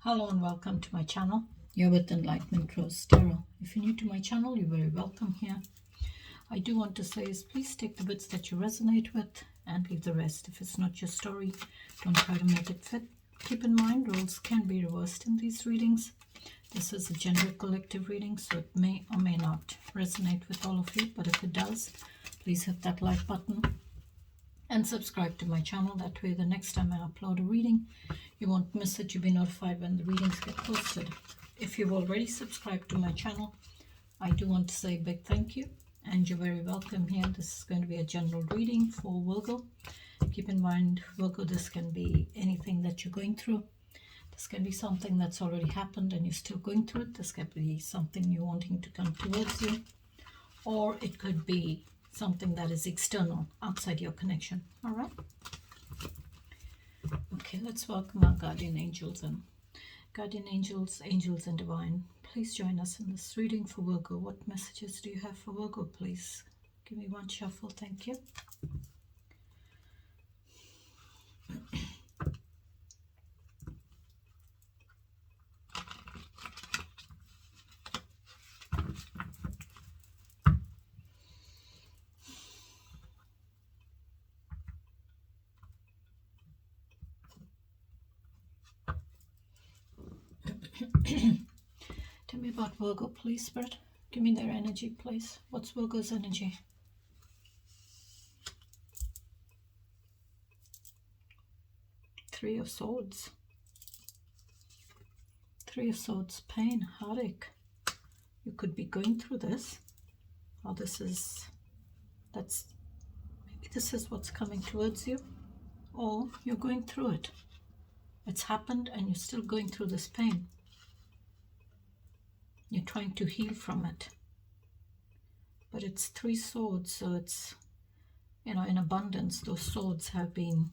Hello and welcome to my channel. You're with Enlightenment Rose Tarot. If you're new to my channel, you're very welcome here. I do want to say is please take the bits that you resonate with and leave the rest. If it's not your story, don't try to make it fit. Keep in mind, roles can be reversed in these readings. This is a general collective reading, so it may or may not resonate with all of you, but if it does, please hit that like button and subscribe to my channel. That way the next time I upload a reading, you won't miss it. You'll be notified when the readings get posted. If you've already subscribed to my channel, I do want to say a big thank you, and you're very welcome here. This is going to be a general reading for Virgo. Keep in mind, Virgo, this can be anything that you're going through. This can be something that's already happened and you're still going through it. This can be something you're wanting to come towards you, or it could be something that is external, outside your connection. All right. Okay, let's welcome our guardian angels and guardian angels, angels and divine. Please join us in this reading for Virgo. What messages do you have for Virgo, please? Give me one shuffle, thank you. Tell me about Virgo, please, Spirit. Give me their energy, please. What's Virgo's energy? Three of Swords. Three of Swords, pain, heartache. You could be going through this, or this is what's coming towards you, or you're going through it. It's happened and you're still going through this pain. You're trying to heal from it. But it's three swords, so it's, in abundance. Those swords have been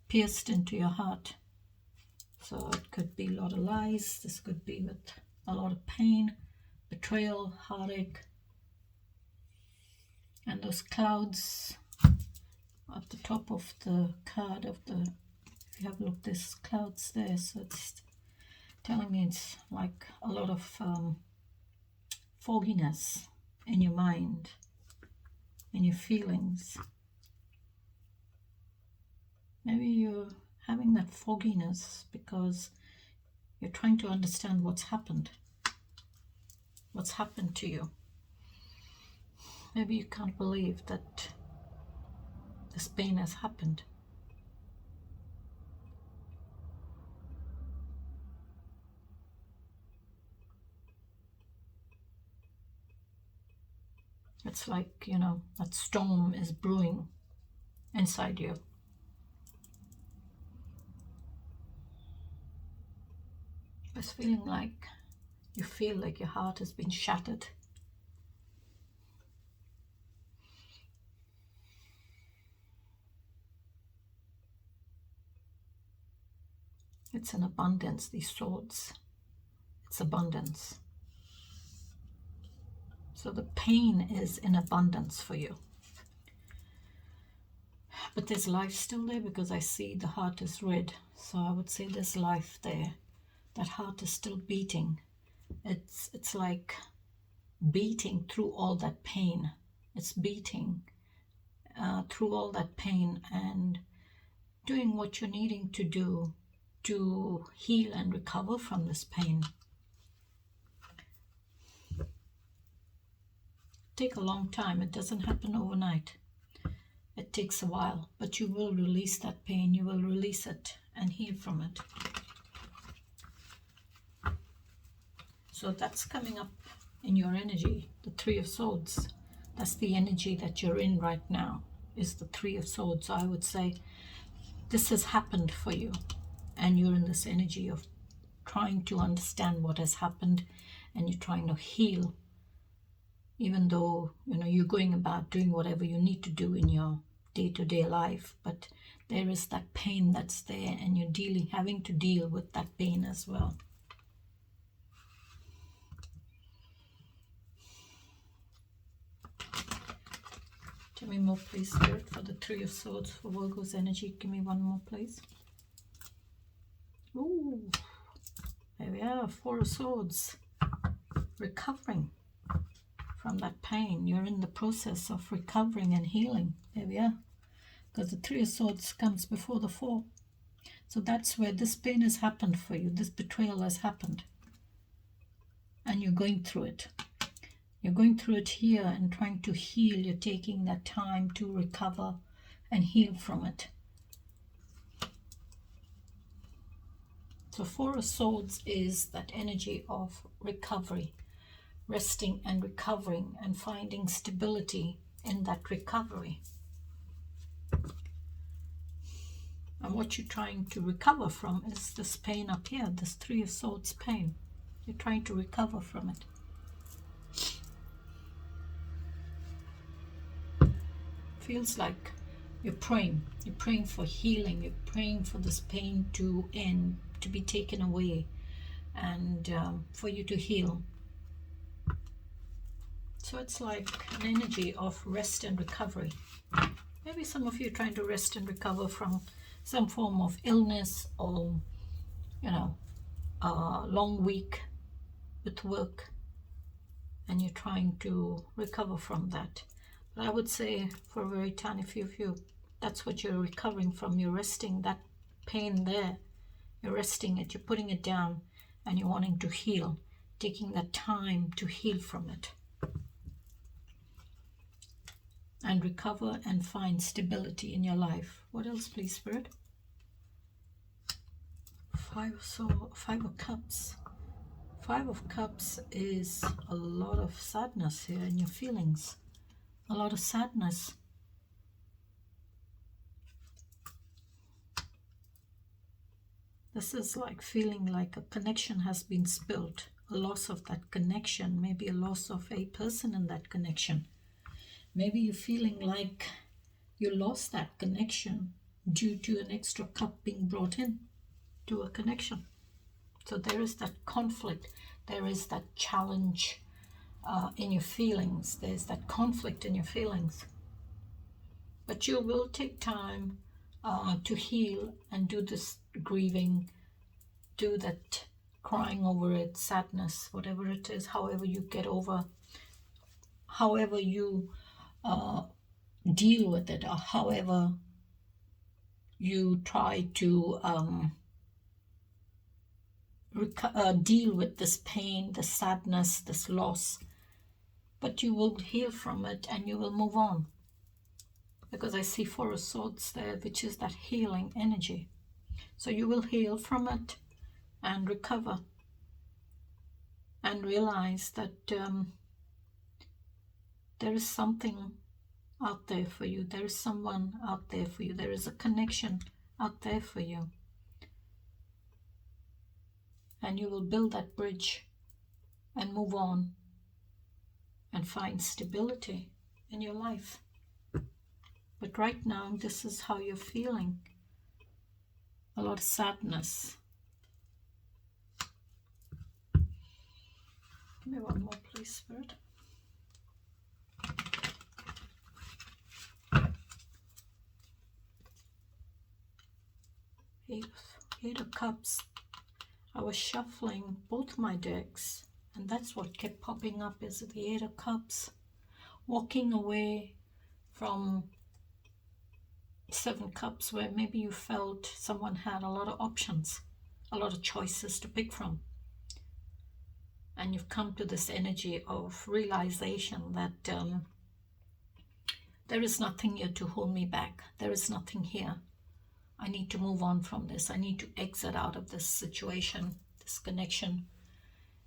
pierced into your heart. So it could be a lot of lies. This could be with a lot of pain, betrayal, heartache. And those clouds at the top of the card of the, if you have a look, there's clouds there. So it's telling me it's like a lot of fogginess in your mind, in your feelings. Maybe you're having that fogginess because you're trying to understand what's happened to you. Maybe you can't believe that this pain has happened. It's like, that storm is brewing inside you. It's feeling like you feel like your heart has been shattered. It's an abundance, these swords. It's abundance. So the pain is in abundance for you. But there's life still there, because I see the heart is red. So I would say there's life there. That heart is still beating. It's like beating through all that pain. It's beating through all that pain and doing what you're needing to do to heal and recover from this pain. Take a long time. It doesn't happen overnight. It takes a while, but you will release that pain. You will release it and heal from it. So that's coming up in your energy, the Three of Swords. That's the energy that you're in right now, is the Three of Swords. So I would say this has happened for you, and you're in this energy of trying to understand what has happened, and you're trying to heal, even though you're going about doing whatever you need to do in your day-to-day life, but there is that pain that's there, and you're having to deal with that pain as well. Tell me more, please, Spirit, for the Three of Swords for Virgo's energy. Give me one more, please. Ooh, have Four of Swords. Recovering from that pain. You're in the process of recovering and healing. There we are. Because the Three of Swords comes before the Four. So that's where this pain has happened for you. This betrayal has happened. And you're going through it. You're going through it here and trying to heal. You're taking that time to recover and heal from it. So Four of Swords is that energy of recovery, resting and recovering and finding stability in that recovery. And what you're trying to recover from is this pain up here, this Three of Swords pain. You're trying to recover from it. Feels like you're praying for healing, you're praying for this pain to end, to be taken away, and for you to heal. So it's like an energy of rest and recovery. Maybe some of you are trying to rest and recover from some form of illness, or a long week with work, and you're trying to recover from that. But I would say for a very tiny few of you, that's what you're recovering from. You're resting that pain there. You're resting it, you're putting it down, and you're wanting to heal, taking that time to heal from it. And recover and find stability in your life. What else, please, Spirit? Five of Cups. Five of Cups is a lot of sadness here in your feelings. A lot of sadness. This is like feeling like a connection has been spilled. A loss of that connection. Maybe a loss of a person in that connection. Maybe you're feeling like you lost that connection due to an extra cup being brought in to a connection. So there is that conflict. There is that challenge in your feelings. There's that conflict in your feelings. But you will take time to heal and do this grieving, do that crying over it, sadness, whatever it is, however you get over, however you deal with it, or however you try to deal with this pain, this sadness, this loss. But you will heal from it and you will move on. Because I see Four of Swords there, which is that healing energy. So you will heal from it and recover and realize that there is something out there for you. There is someone out there for you. There is a connection out there for you. And you will build that bridge and move on and find stability in your life. But right now, this is how you're feeling. A lot of sadness. Give me one more, please, Spirit. Eight of Cups. I was shuffling both my decks, and that's what kept popping up, is the Eight of Cups. Walking away from Seven Cups, where maybe you felt someone had a lot of options, a lot of choices to pick from. And you've come to this energy of realization that there is nothing here to hold me back. There is nothing here. I need to move on from this. I need to exit out of this situation, this connection,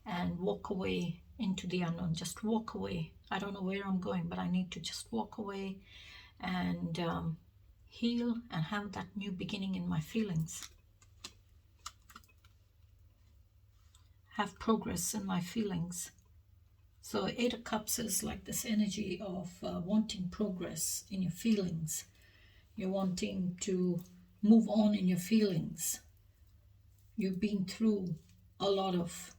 and walk away into the unknown. Just walk away. I don't know where I'm going, but I need to just walk away and heal and have that new beginning in my feelings. Have progress in my feelings. So Eight of Cups is like this energy of wanting progress in your feelings. You're wanting to move on in your feelings. You've been through a lot of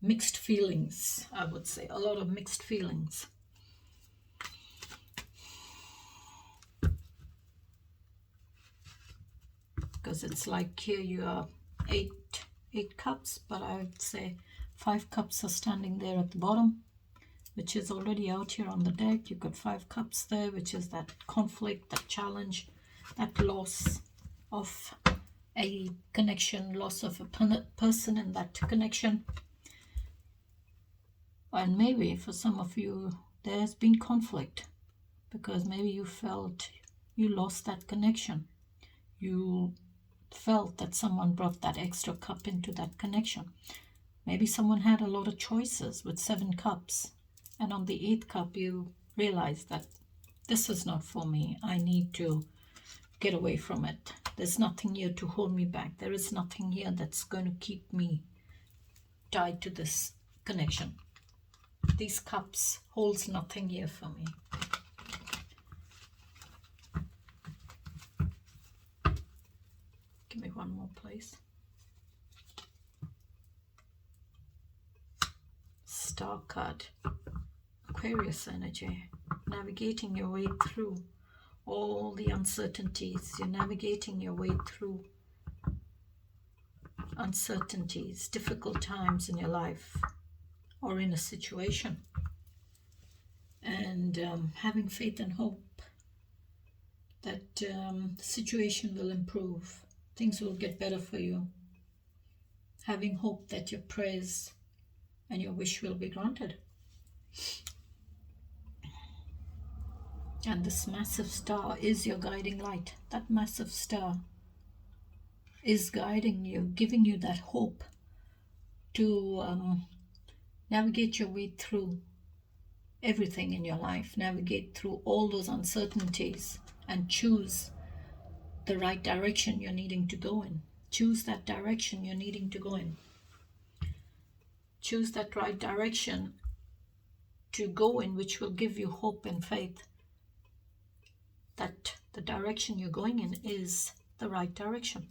mixed feelings, I would say. A lot of mixed feelings. Because it's like here you are 8 8 cups, but I would say 5 cups are standing there at the bottom, which is already out here on the deck. You've got 5 cups there, which is that conflict, that challenge, that loss of a connection, loss of a person in that connection. And maybe for some of you, there's been conflict because maybe you felt you lost that connection. You felt that someone brought that extra cup into that connection. Maybe someone had a lot of choices with 7 cups, and on the 8th cup you realize that this is not for me. I need to get away from it. There's nothing here to hold me back. There is nothing here that's going to keep me tied to this connection. These cups holds nothing here for me. Give me one more, please. Star card. Aquarius energy. Navigating your way through all the uncertainties. You're navigating your way through uncertainties, difficult times in your life or in a situation. And having faith and hope that the situation will improve. Things will get better for you. Having hope that your prayers and your wish will be granted. And this massive star is your guiding light. That massive star is guiding you, giving you that hope to navigate your way through everything in your life, navigate through all those uncertainties and choose the right direction you're needing to go in. Choose that direction you're needing to go in. Choose that right direction to go in, which will give you hope and faith that the direction you're going in is the right direction.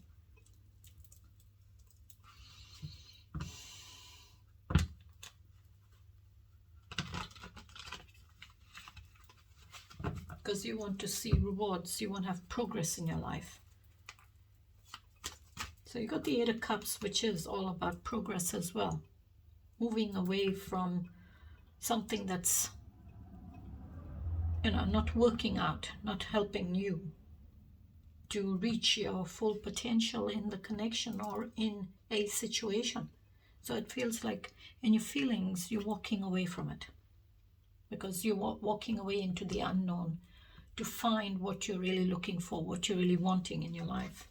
Because you want to see rewards, you want to have progress in your life. So you got the 8 of Cups, which is all about progress as well. Moving away from something that's, not working out, not helping you to reach your full potential in the connection or in a situation. So it feels like in your feelings, you're walking away from it. Because you're walking away into the unknown to find what you're really looking for, what you're really wanting in your life.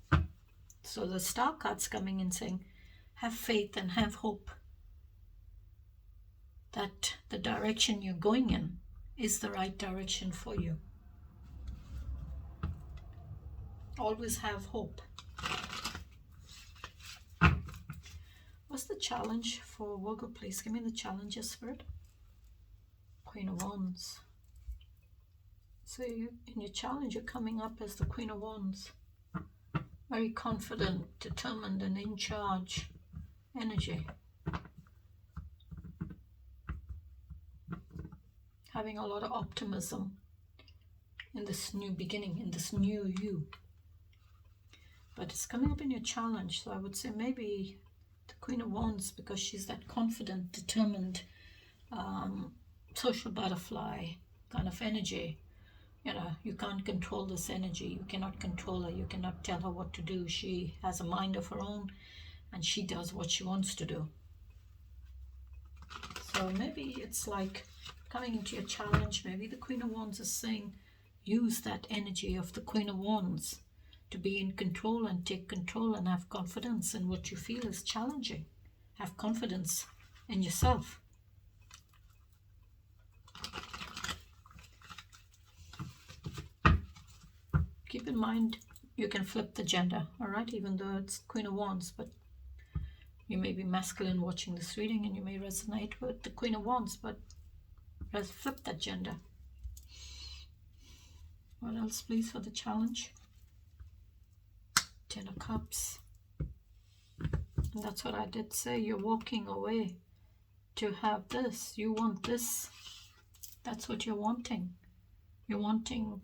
So the star card's coming in saying, have faith and have hope that the direction you're going in is the right direction for you. Always have hope. What's the challenge for Virgo, please? Give me the challenges, Spirit. Queen of Wands. So in your challenge, you're coming up as the Queen of Wands. Very confident, determined, and in charge energy. Having a lot of optimism in this new beginning, in this new you. But it's coming up in your challenge, so I would say maybe the Queen of Wands, because she's that confident, determined, social butterfly kind of energy. You can't control this energy. You cannot control her. You cannot tell her what to do. She has a mind of her own and she does what she wants to do. So maybe it's like coming into your challenge. Maybe the Queen of Wands is saying, use that energy of the Queen of Wands to be in control and take control and have confidence in what you feel is challenging. Have confidence in yourself. Keep in mind, you can flip the gender, all right? Even though it's Queen of Wands, but you may be masculine watching this reading and you may resonate with the Queen of Wands, but let's flip that gender. What else, please, for the challenge? 10 of Cups. And that's what I did say. You're walking away to have this. You want this. That's what you're wanting. You're wanting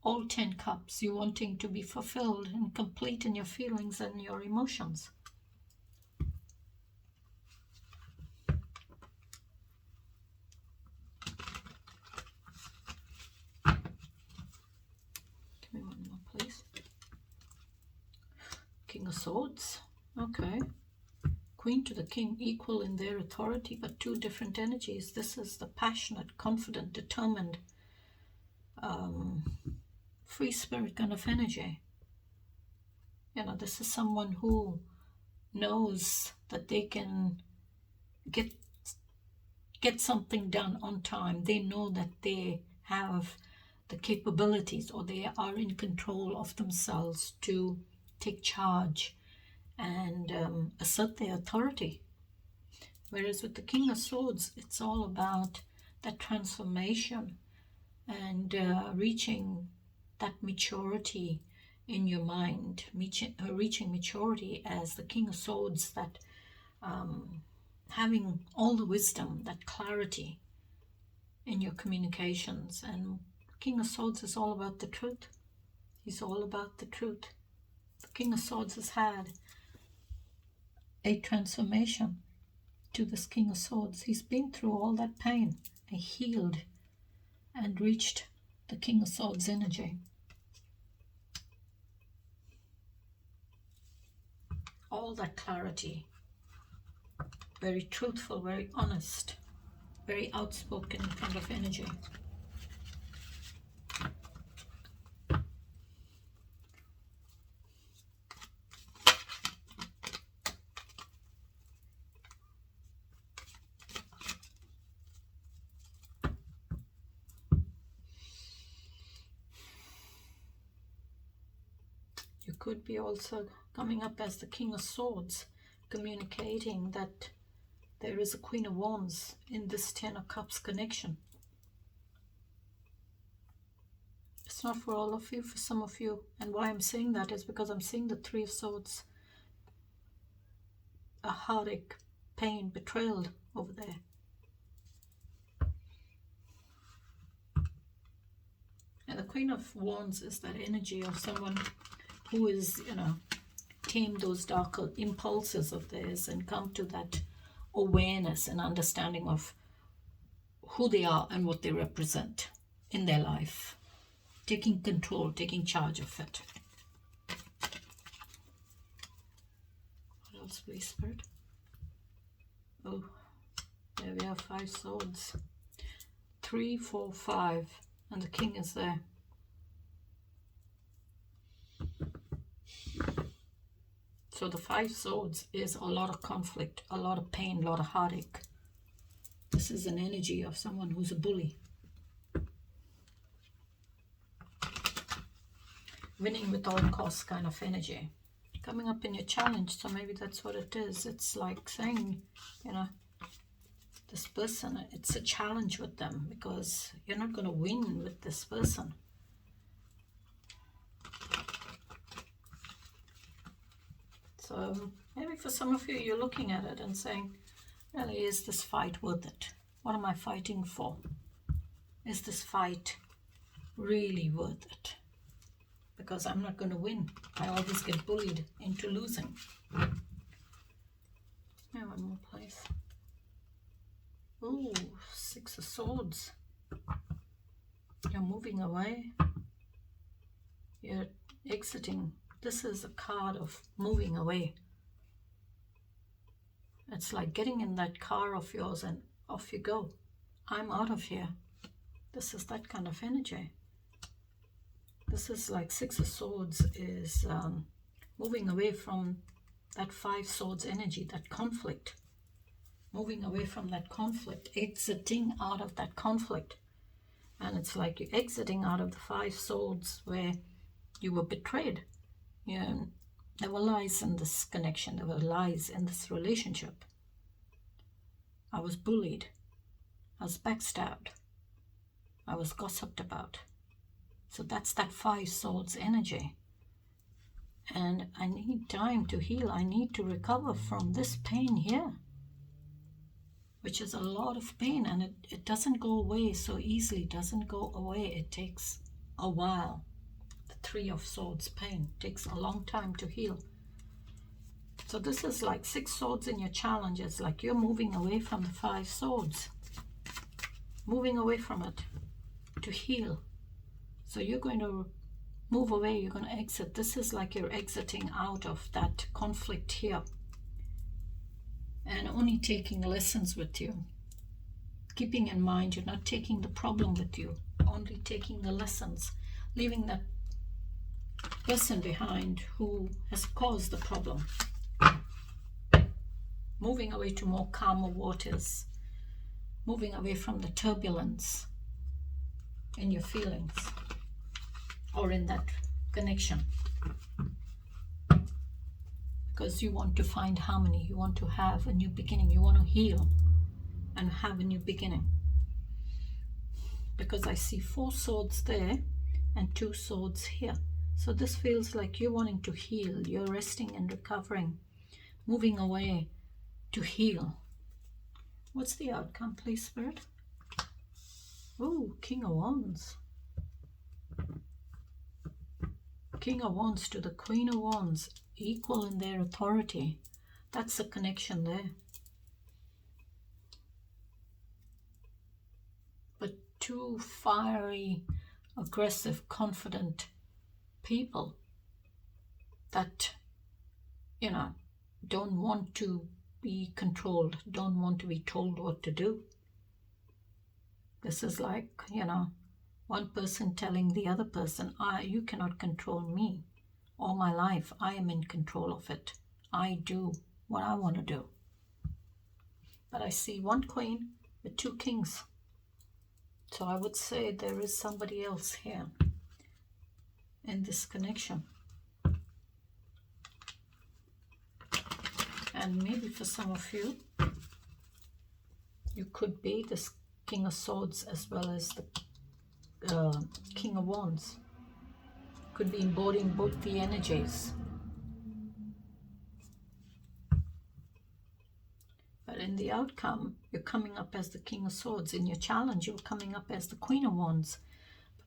all 10 cups. You're wanting to be fulfilled and complete in your feelings and your emotions. of Swords. Okay. Queen to the King, equal in their authority, but two different energies. This is the passionate, confident, determined, free spirit kind of energy. You know, this is someone who knows that they can get something done on time. They know that they have the capabilities, or they are in control of themselves to take charge and assert their authority. Whereas with the King of Swords, it's all about that transformation and reaching that maturity in your mind, reaching maturity as the King of Swords, that having all the wisdom, that clarity in your communications. And King of Swords is all about the truth. He's all about the truth. The King of Swords has had a transformation to this King of Swords. He's been through all that pain and healed and reached the King of Swords energy. All that clarity, very truthful, very honest, very outspoken kind of energy. You could be also coming up as the King of Swords, communicating that there is a Queen of Wands in this Ten of Cups connection. It's not for all of you, for some of you. And why I'm saying that is because I'm seeing the Three of Swords. A heartache, pain, betrayal over there. And the Queen of Wands is that energy of someone who is, you know, tame those darker impulses of theirs and come to that awareness and understanding of who they are and what they represent in their life. Taking control, taking charge of it. What else, please, Spirit? Oh, there we have 5 swords. 3, 4, 5. And the King is there. So the 5 swords is a lot of conflict, a lot of pain, a lot of heartache. This is an energy of someone who's a bully. Winning with all costs kind of energy. Coming up in your challenge, so maybe that's what it is. It's like saying, you know, this person, it's a challenge with them because you're not going to win with this person. So maybe for some of you, you're looking at it and saying, really, is this fight worth it? What am I fighting for? Is this fight really worth it? Because I'm not going to win. I always get bullied into losing. Yeah, one more place. Ooh, 6 of Swords. You're moving away. You're exiting. This is a card of moving away. It's like getting in that car of yours and off you go. I'm out of here. This is that kind of energy. This is like 6 of Swords is moving away from that 5 swords energy, that conflict. Moving away from that conflict, exiting out of that conflict. And it's like you're exiting out of the 5 swords where you were betrayed. There were lies in this connection. There were lies in this relationship. I was bullied. I was backstabbed. I was gossiped about. So that's that 5 swords energy. And I need time to heal. I need to recover from this pain here, which is a lot of pain, and it doesn't go away so easily. It doesn't go away. It takes a while. The 3 of Swords pain takes a long time to heal. So this is like 6 swords in your challenge. It's like you're moving away from the 5 swords. Moving away from it to heal. So you're going to Move away, you're going to exit. This is like you're exiting out of that conflict here. And only taking lessons with you. Keeping in mind you're not taking the problem with you. Only taking the lessons. Leaving that person behind who has caused the problem. Moving away to more calmer waters. Moving away from the turbulence in your feelings. Or in that connection. Because you want to find harmony. You want to have a new beginning. You want to heal and have a new beginning. Because I see 4 swords there and 2 swords here. So this feels like you're wanting to heal. You're resting and recovering. Moving away to heal. What's the outcome, please, Spirit? Oh, King of Wands. King of Wands to the Queen of Wands. Equal in their authority. That's the connection there. But 2 fiery, aggressive, confident people that, you know, don't want to be controlled, don't want to be told what to do. This is like, you know, one person telling the other person, you cannot control me. All my life, I am in control of it. I do what I want to do. But I see 1 queen with 2 kings. So I would say there is somebody else here in this connection. And maybe for some of you, you could be this King of Swords as well as the King of Wands. Could be embodying both the energies. But in the outcome, you're coming up as the King of Swords. In your challenge, you're coming up as the Queen of Wands.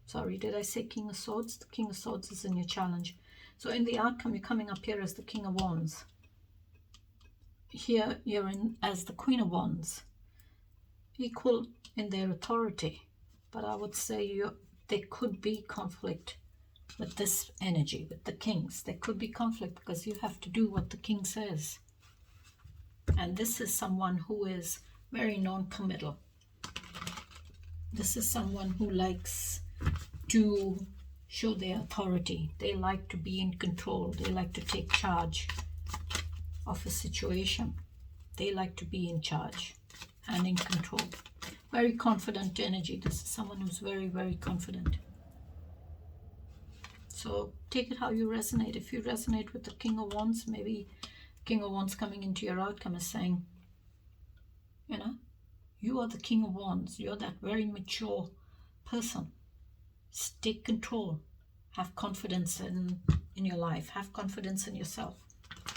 Sorry, did I say King of Swords? The King of Swords is in your challenge. So in the outcome, you're coming up here as the King of Wands. Here, you're in as the Queen of Wands. Equal in their authority. But I would say there could be conflict with this energy, with the kings. There could be conflict because you have to do what the king says. And this is someone who is very non-committal. This is someone who likes to show their authority. They like to be in control. They like to take charge of a situation. They like to be in charge and in control. Very confident energy. This is someone who's very, very confident. So take it how you resonate. If you resonate with the King of Wands, maybe King of Wands coming into your outcome is saying, you know, you are the King of Wands. You're that very mature person. Take control. Have confidence in your life. Have confidence in yourself.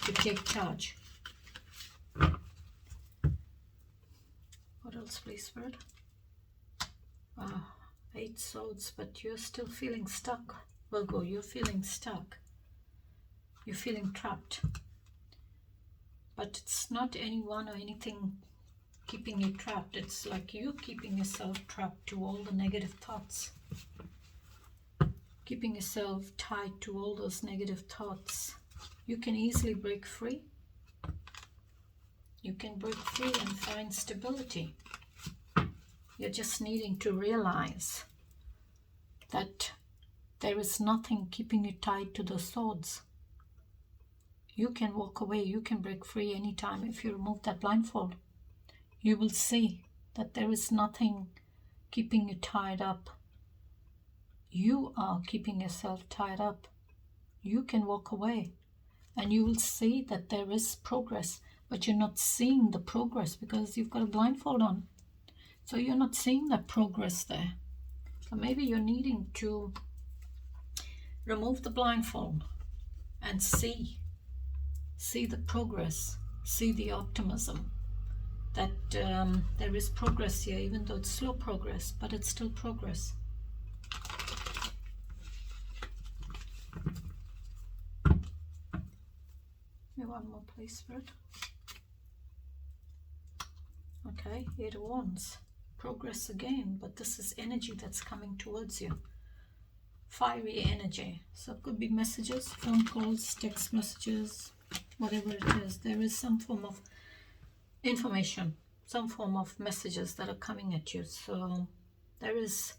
To take charge. What else, please, Spirit? 8 swords, but you're still feeling stuck. Virgo, you're feeling stuck. You're feeling trapped. But it's not anyone or anything keeping you trapped. It's like you keeping yourself trapped to all the negative thoughts. Keeping yourself tied to all those negative thoughts. You can easily break free. You can break free and find stability. You're just needing to realize that there is nothing keeping you tied to the swords. You can walk away. You can break free anytime if you remove that blindfold. You will see that there is nothing keeping you tied up. You are keeping yourself tied up. You can walk away and you will see that there is progress, but you're not seeing the progress because you've got a blindfold on. So you're not seeing that progress there. So maybe you're needing to remove the blindfold and see the progress, see the optimism, that there is progress here, even though it's slow progress, but it's still progress. Maybe one more, please, Spirit. Okay, 8 of Wands. Progress again, but this is energy that's coming towards you. fiery energy. So it could be messages, phone calls, text messages, whatever it is. There is some form of information, some form of messages that are coming at you. So there is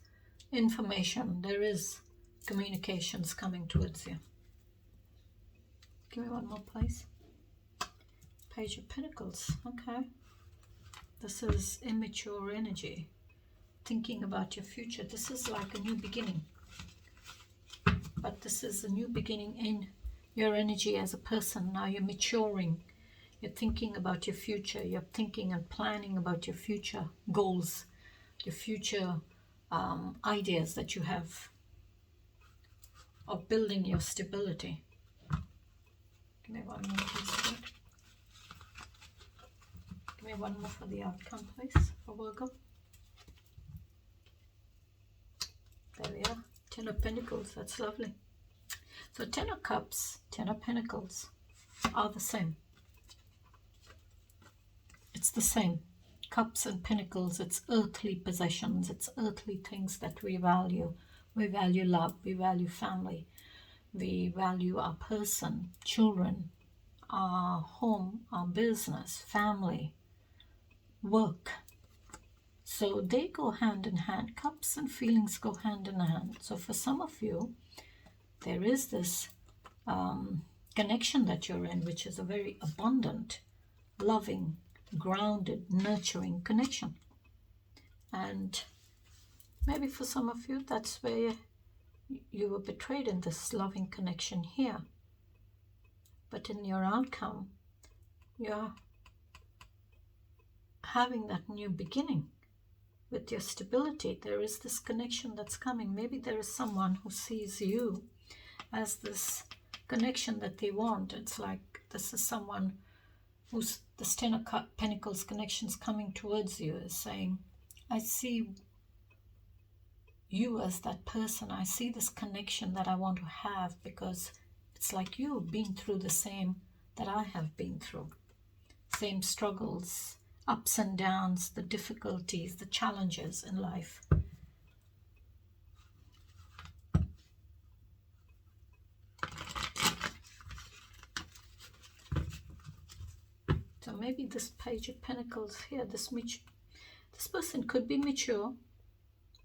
information, there is communications coming towards you. Give me one more, please. Page of Pentacles. Okay. This is immature energy. Thinking about your future. This is like a new beginning. But this is a new beginning in your energy as a person. Now you're maturing. You're thinking about your future. You're thinking and planning about your future goals, your future ideas that you have of building your stability. Give me one more, please. Give me one more for the outcome, please, for Virgo. There we are. 10 of Pentacles. That's lovely. So 10 of Cups, 10 of Pentacles are the same. It's the same. Cups and Pentacles, it's earthly possessions. It's earthly things that we value. We value love. We value family. We value our person, children, our home, our business, family, work. So they go hand in hand. Cups and feelings go hand in hand. So for some of you, there is this connection that you're in, which is a very abundant, loving, grounded, nurturing connection. And maybe for some of you, that's where you were betrayed in this loving connection here. But in your outcome, you're having that new beginning with your stability. There is this connection that's coming. Maybe there is someone who sees you as this connection that they want. It's like this is someone who's this 10 of Pentacles connections coming towards you, is saying, I see you as that person. I see this connection that I want to have, because it's like you've been through the same that I have been through. Same struggles, ups and downs, the difficulties, the challenges in life. So maybe this Page of Pentacles here, this person could be mature,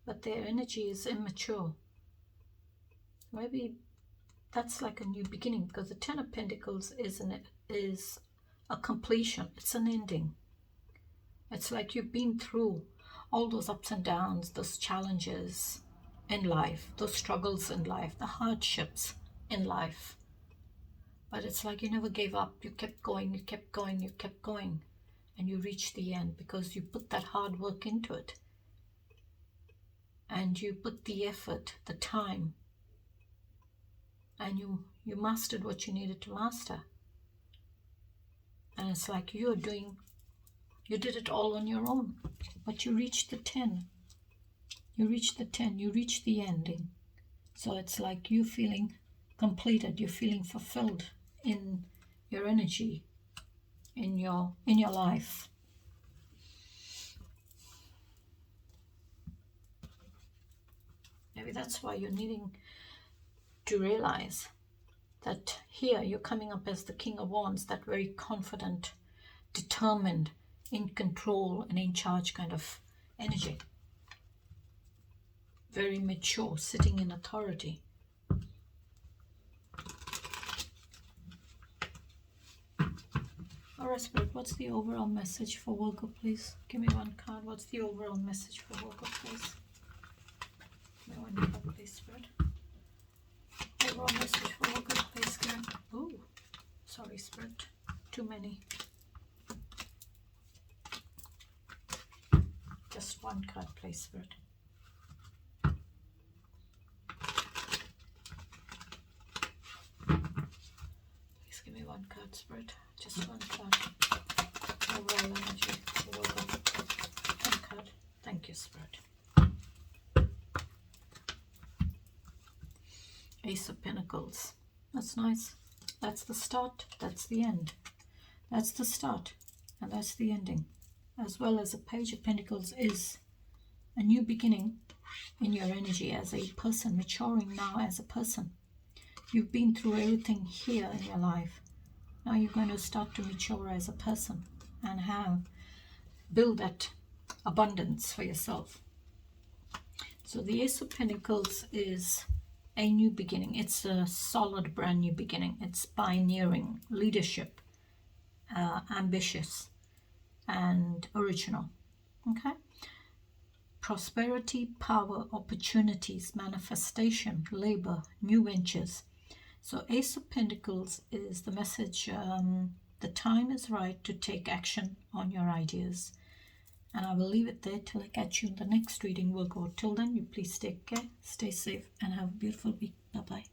but their energy is immature. Maybe that's like a new beginning, because the 10 of Pentacles is a completion. It's an ending. It's like you've been through all those ups and downs, those challenges in life, those struggles in life, the hardships in life. But it's like you never gave up. You kept going, you kept going, you kept going. And you reached the end because you put that hard work into it. And you put the effort, the time. And you mastered what you needed to master. And it's like you did it all on your own. But you reached the 10. You reached the 10. You reached the ending. So it's like you feeling completed. You're feeling fulfilled in your energy, in your life. Maybe that's why you're needing to realize that here you're coming up as the King of Wands, that very confident, determined, in control and in charge kind of energy. Very mature, sitting in authority. Alright, Spirit, what's the overall message for Virgo, please? Give me one card. What's the overall message for Virgo, please? Give me one card, please, Spirit. Overall message for Virgo, please. Oh, sorry, Spirit. Too many. Just one card, please, Spirit. Please give me one card, Spirit. Just one card. Overall energy. One card. Thank you, Spirit. Ace of Pentacles. That's nice. That's the start. That's the end. That's the start. And that's the ending. As well as a Page of Pentacles is a new beginning in your energy as a person, maturing now as a person. You've been through everything here in your life. Now you're going to start to mature as a person and build that abundance for yourself. So the Ace of Pentacles is a new beginning. It's a solid brand new beginning. It's pioneering, leadership, ambitious and original. Okay. Prosperity, power, opportunities, manifestation, labor, new ventures. So Ace of Pentacles is the message. The time is right to take action on your ideas. And I will leave it there till I catch you in the next reading, Virgo. Till then, you please take care, stay safe, and have a beautiful week. Bye-bye.